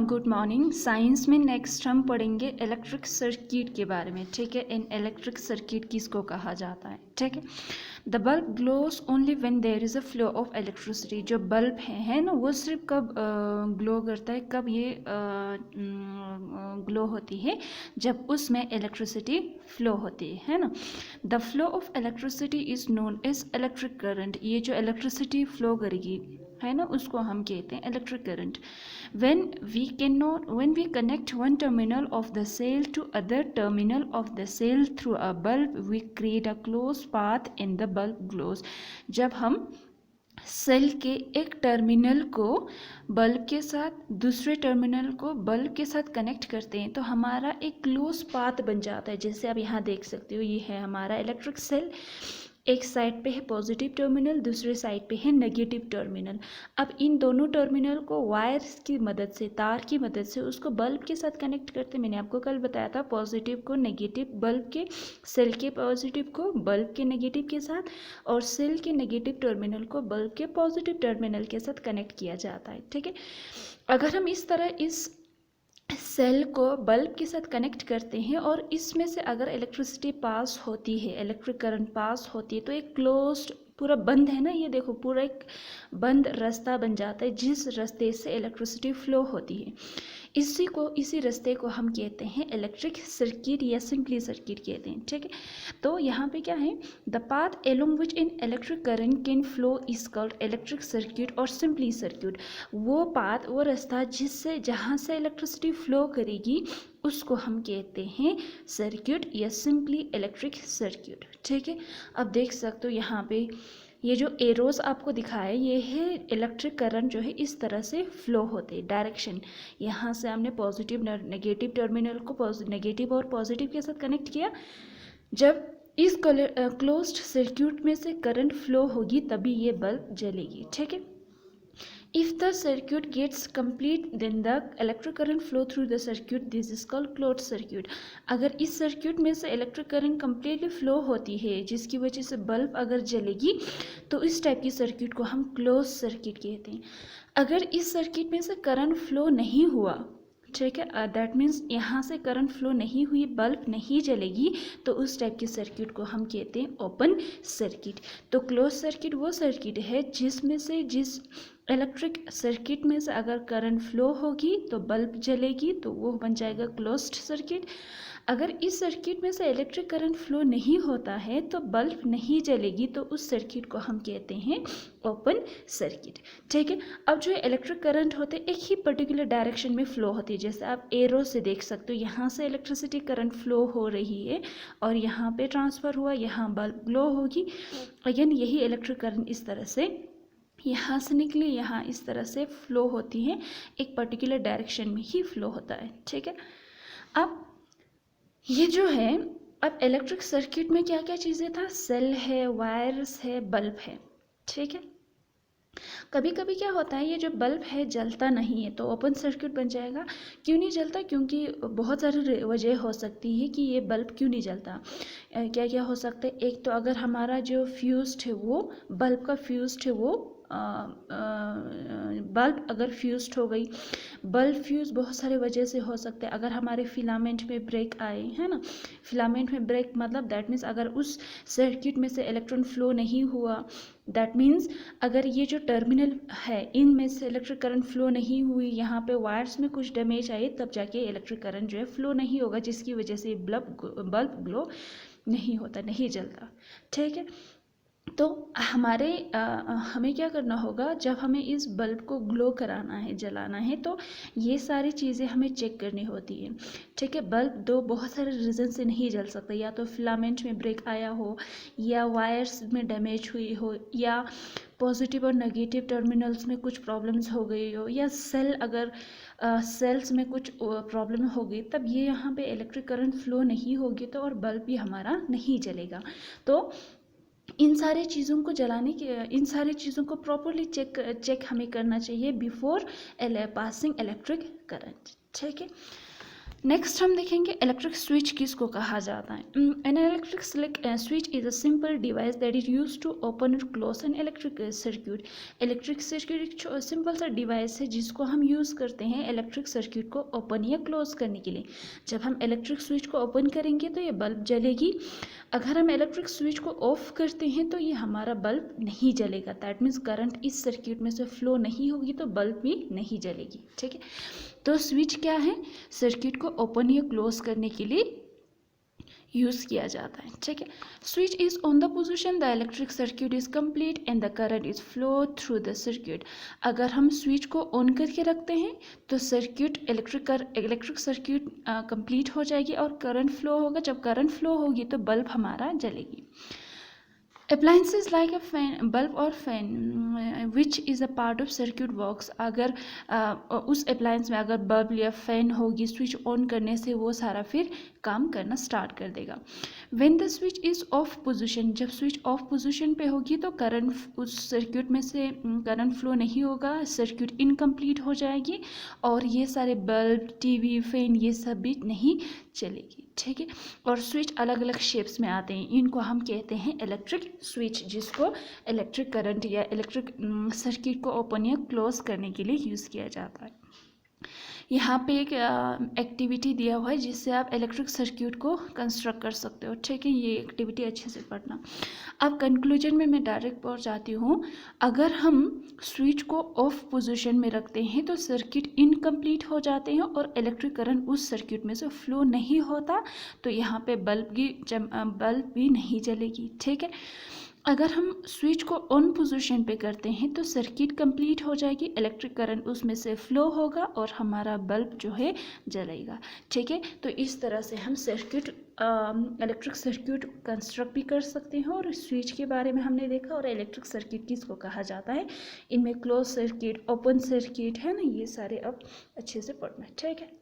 Good morning. Science में next हम पढ़ेंगे इलेक्ट्रिक सर्किट के बारे में। ठीक है, इन इलेक्ट्रिक सर्किट किसको कहा जाता है? ठीक है, the bulb glows only when there is a flow of electricity. जो बल्ब है ना, वो सिर्फ कब ग्लो करता है, कब ये ग्लो होती है, जब उसमें इलेक्ट्रिसिटी फ्लो होती है ना। The flow of electricity is known as electric current. ये जो इलेक्ट्रिसिटी फ्लो करेगी है ना, उसको हम कहते हैं electric current. when we connect one terminal of the cell to other terminal of the cell through a bulb, we create a closed path in the bulb glows। जब हम सेल के एक टर्मिनल को बल्ब के साथ दूसरे terminal को bulb के साथ कनेक्ट करते हैं तो हमारा एक क्लोज पाथ बन जाता है। जैसे आप यहाँ देख सकते हो, ये है हमारा इलेक्ट्रिक सेल। एक साइड पे है पॉजिटिव टर्मिनल, दूसरे साइड पे है नेगेटिव टर्मिनल। अब इन दोनों टर्मिनल को वायर्स की मदद से, तार की मदद से उसको बल्ब के साथ कनेक्ट करते। मैंने आपको कल बताया था, पॉजिटिव को नेगेटिव, बल्ब के सेल के पॉजिटिव को बल्ब के नेगेटिव के साथ, और सेल के नेगेटिव टर्मिनल को बल्ब के पॉजिटिव टर्मिनल के साथ कनेक्ट किया जाता है। ठीक है, अगर हम इस तरह इस सेल को बल्ब के साथ कनेक्ट करते हैं और इसमें से अगर इलेक्ट्रिसिटी पास होती है, इलेक्ट्रिक करंट पास होती है, तो एक क्लोज्ड, पूरा बंद है ना, ये देखो पूरा एक बंद रास्ता बन जाता है जिस रास्ते से इलेक्ट्रिसिटी फ्लो होती है। इसी रास्ते को हम कहते हैं इलेक्ट्रिक सर्किट या सिंपली सर्किट कहते हैं। ठीक है, तो यहाँ पे क्या है, the path along which in electric current can flow is called electric circuit और सिंपली सर्किट। वो पाथ, वो रास्ता जिससे, जहाँ से इलेक्ट्रिसिटी फ्लो करेगी, उसको हम कहते हैं सर्किट या सिंपली इलेक्ट्रिक सर्किट। ठीक है, अब देख सकते हो यहाँ पे ये जो एरोस आपको दिखाया है, ये है इलेक्ट्रिक करंट जो है इस तरह से फ्लो होते हैं। डायरेक्शन, यहाँ से हमने पॉजिटिव नेगेटिव टर्मिनल को नेगेटिव और पॉजिटिव के साथ कनेक्ट किया। जब इस क्लोज्ड सर्किट में से करंट फ्लो होगी तभी ये बल्ब जलेगी। ठीक है, if the circuit gets complete then the electric current flow through the circuit, this is called closed circuit। अगर इस सर्किट में से इलेक्ट्रिक करंट कम्प्लीटली फ्लो होती है जिसकी वजह से बल्ब अगर जलेगी, तो इस टाइप की सर्किट को हम क्लोज सर्किट कहते हैं। अगर इस सर्किट में से करंट फ्लो नहीं हुआ, ठीक है, दैट मीन्स यहाँ से करंट फ्लो नहीं हुई, बल्ब नहीं जलेगी, तो उस टाइप की सर्किट को हम कहते हैं ओपन सर्किट। तो क्लोज सर्किट वो सर्किट है जिसमें से, जिस इलेक्ट्रिक सर्किट में से अगर करंट फ्लो होगी तो बल्ब जलेगी, तो वो बन जाएगा क्लोज्ड सर्किट। अगर इस सर्किट में से इलेक्ट्रिक करंट फ्लो नहीं होता है तो बल्ब नहीं जलेगी, तो उस सर्किट को हम कहते हैं ओपन सर्किट। ठीक है, अब जो इलेक्ट्रिक करंट होते हैं एक ही पर्टिकुलर डायरेक्शन में फ्लो होती है। जैसे आप एरो से देख सकते हो, यहाँ से इलेक्ट्रिसिटी करंट फ्लो हो रही है और यहाँ पे ट्रांसफ़र हुआ, यहाँ बल्ब ग्लो होगी। अगेन यही इलेक्ट्रिक करंट इस तरह से यहाँ से निकली, यहाँ इस तरह से फ्लो होती है, एक पर्टिकुलर डायरेक्शन में ही फ्लो होता है। ठीक है, अब ये जो है, अब इलेक्ट्रिक सर्किट में क्या क्या चीज़ें था, सेल है, वायर्स है, बल्ब है। ठीक है, कभी कभी क्या होता है, ये जो बल्ब है जलता नहीं है तो ओपन सर्किट बन जाएगा। क्यों नहीं जलता? क्योंकि बहुत सारी वजह हो सकती है कि ये बल्ब क्यों नहीं जलता। क्या क्या हो सकता है, एक तो अगर हमारा जो फ्यूज्ड है, वो बल्ब का फ्यूज्ड है, वो बल्ब अगर फ्यूज्ड हो गई, बल्ब फ्यूज बहुत सारे वजह से हो सकते हैं। अगर हमारे फिलामेंट में ब्रेक आए, है ना, फिलामेंट में ब्रेक मतलब दैट मीन्स अगर उस सर्किट में से इलेक्ट्रॉन फ्लो नहीं हुआ, दैट मीन्स अगर ये जो टर्मिनल है इनमें से इलेक्ट्रिक करंट फ्लो नहीं हुई, यहाँ पे वायर्स में कुछ डैमेज आई, तब जाके इलेक्ट्रिक करंट जो है फ्लो नहीं होगा, जिसकी वजह से बल्ब ग्लो नहीं होता, नहीं जलता। ठीक है, तो हमें क्या करना होगा, जब हमें इस बल्ब को ग्लो कराना है, जलाना है, तो ये सारी चीज़ें हमें चेक करनी होती है। ठीक है, बल्ब बहुत सारे रीज़न से नहीं जल सकता, या तो फिलामेंट में ब्रेक आया हो, या वायर्स में डैमेज हुई हो, या पॉजिटिव और नेगेटिव टर्मिनल्स में कुछ प्रॉब्लम्स हो गई हो, या अगर सेल्स में कुछ प्रॉब्लम हो गई, तब ये यहाँ पे इलेक्ट्रिक करंट फ्लो नहीं होगी, तो और बल्ब भी हमारा नहीं जलेगा। तो इन सारी चीज़ों को जलाने के, इन सारी चीज़ों को प्रॉपरली चेक हमें करना चाहिए बिफोर पासिंग इलेक्ट्रिक करंट। ठीक है, नेक्स्ट हम देखेंगे इलेक्ट्रिक स्विच किसको कहा जाता है। An electric switch is a simple device that is use to open और close an electric circuit. Electric circuit एक सिंपल सा डिवाइस है जिसको हम यूज़ करते हैं इलेक्ट्रिक सर्क्यूट को ओपन या क्लोज करने के लिए। जब हम इलेक्ट्रिक स्विच को ओपन करेंगे तो ये बल्ब जलेगी, अगर हम इलेक्ट्रिक स्विच को ऑफ करते हैं तो ये हमारा बल्ब नहीं जलेगा। दैट मीन्स करंट इस सर्क्यूट में से फ्लो नहीं होगी तो बल्ब भी नहीं जलेगी। ठीक है, तो स्विच क्या है, सर्किट को ओपन या क्लोज करने के लिए यूज़ किया जाता है। ठीक है, switch is on the position the electric circuit is complete and the current is flow through the circuit. अगर हम स्विच को ऑन करके रखते हैं तो सर्किट इलेक्ट्रिक सर्किट कंप्लीट हो जाएगी और करंट फ्लो होगा। जब करंट फ्लो होगी तो बल्ब हमारा जलेगी। Appliances like a fan, bulb or fan, which is a part of circuit box, अगर उस अप्लायंस में अगर बल्ब या फैन होगी, स्विच ऑन करने से वो सारा फिर काम करना स्टार्ट कर देगा। When the switch is off position, जब स्विच ऑफ पोजीशन पे होगी तो करंट उस सर्किट में से करंट फ्लो नहीं होगा, सर्किट इनकम्प्लीट हो जाएगी और ये सारे बल्ब, टीवी, फैन ये सब भी नहीं चलेगी। ठीक है, और स्विच अलग अलग शेप्स में आते हैं, इनको हम कहते हैं इलेक्ट्रिक स्विच, जिसको इलेक्ट्रिक करंट या इलेक्ट्रिक सर्किट को ओपन या क्लोज करने के लिए यूज़ किया जाता है। यहाँ पे एक एक्टिविटी दिया हुआ है जिससे आप इलेक्ट्रिक सर्किट को कंस्ट्रक्ट कर सकते हो। ठीक है, ये एक्टिविटी अच्छे से पढ़ना। अब कंक्लूजन में मैं डायरेक्ट पहुँच जाती हूँ। अगर हम स्विच को ऑफ पोजीशन में रखते हैं तो सर्किट इनकम्प्लीट हो जाते हैं और इलेक्ट्रिक करंट उस सर्किट में से फ्लो नहीं होता, तो यहाँ पे बल्ब भी नहीं जलेगी। ठीक है, अगर हम स्विच को ऑन पोजीशन पे करते हैं तो सर्किट कंप्लीट हो जाएगी, इलेक्ट्रिक करंट उसमें से फ्लो होगा और हमारा बल्ब जो है जलेगा। ठीक है, तो इस तरह से हम इलेक्ट्रिक सर्किट कंस्ट्रक्ट भी कर सकते हैं। और स्विच के बारे में हमने देखा, और इलेक्ट्रिक सर्किट किसको कहा जाता है, इनमें क्लोज सर्किट, ओपन सर्किट है ना, ये सारे अब अच्छे से पढ़ना है। ठीक है।